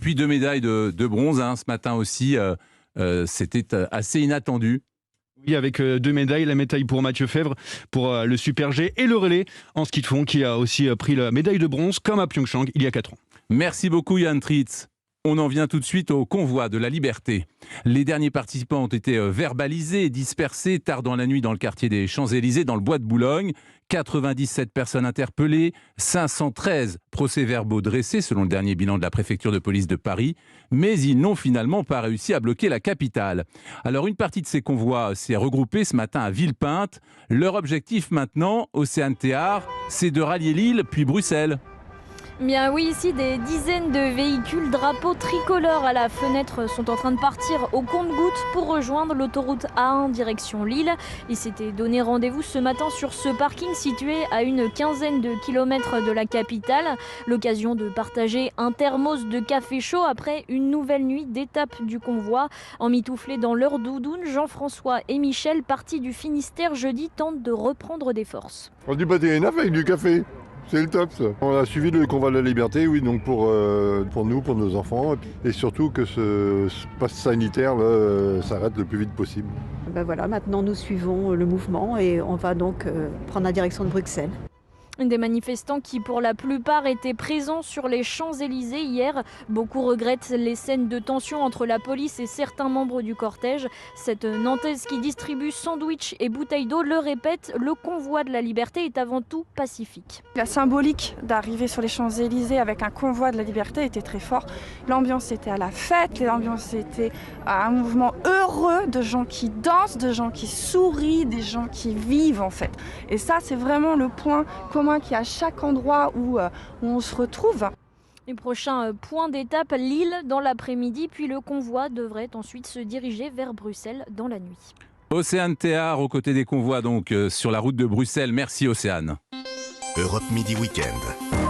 puis 2 médailles de bronze ce matin aussi. C'était assez inattendu. Oui, avec 2 médailles, la médaille pour Mathieu Fèvre pour le Super G et le relais en ski de fond qui a aussi pris la médaille de bronze comme à Pyeongchang il y a 4 ans. Merci beaucoup Yann Tritz. On en vient tout de suite au convoi de la liberté. Les derniers participants ont été verbalisés et dispersés tard dans la nuit dans le quartier des Champs-Élysées, dans le bois de Boulogne. 97 personnes interpellées, 513 procès-verbaux dressés selon le dernier bilan de la préfecture de police de Paris, mais ils n'ont finalement pas réussi à bloquer la capitale. Alors une partie de ces convois s'est regroupée ce matin à Villepinte. Leur objectif maintenant, Océane Théard, c'est de rallier Lille puis Bruxelles. Bien oui, ici des dizaines de véhicules drapeaux tricolores à la fenêtre sont en train de partir au compte-gouttes pour rejoindre l'autoroute A1 direction Lille. Ils s'étaient donné rendez-vous ce matin sur ce parking situé à une quinzaine de kilomètres de la capitale. L'occasion de partager un thermos de café chaud après une nouvelle nuit d'étape du convoi. Emmitouflés dans leur doudoune, Jean-François et Michel, partis du Finistère jeudi, tentent de reprendre des forces. On dit pâté enough avec du café. C'est le top ça. On a suivi le convoi de la liberté, oui, donc pour nous, pour nos enfants, et surtout que ce passe sanitaire s'arrête le plus vite possible. Ben voilà, maintenant nous suivons le mouvement et on va donc prendre la direction de Bruxelles. Des manifestants qui, pour la plupart, étaient présents sur les Champs-Élysées hier. Beaucoup regrettent les scènes de tension entre la police et certains membres du cortège. Cette Nantaise qui distribue sandwichs et bouteilles d'eau le répète, le convoi de la liberté est avant tout pacifique. La symbolique d'arriver sur les Champs-Élysées avec un convoi de la liberté était très fort. L'ambiance était à la fête, l'ambiance était à un mouvement heureux de gens qui dansent, de gens qui sourient, des gens qui vivent en fait. Et ça, c'est vraiment le point commun qu'il y a à chaque endroit où on se retrouve. Les prochains points d'étape, Lille dans l'après-midi, puis le convoi devrait ensuite se diriger vers Bruxelles dans la nuit. Océane Théard aux côtés des convois donc sur la route de Bruxelles. Merci Océane. Europe Midi Week-end.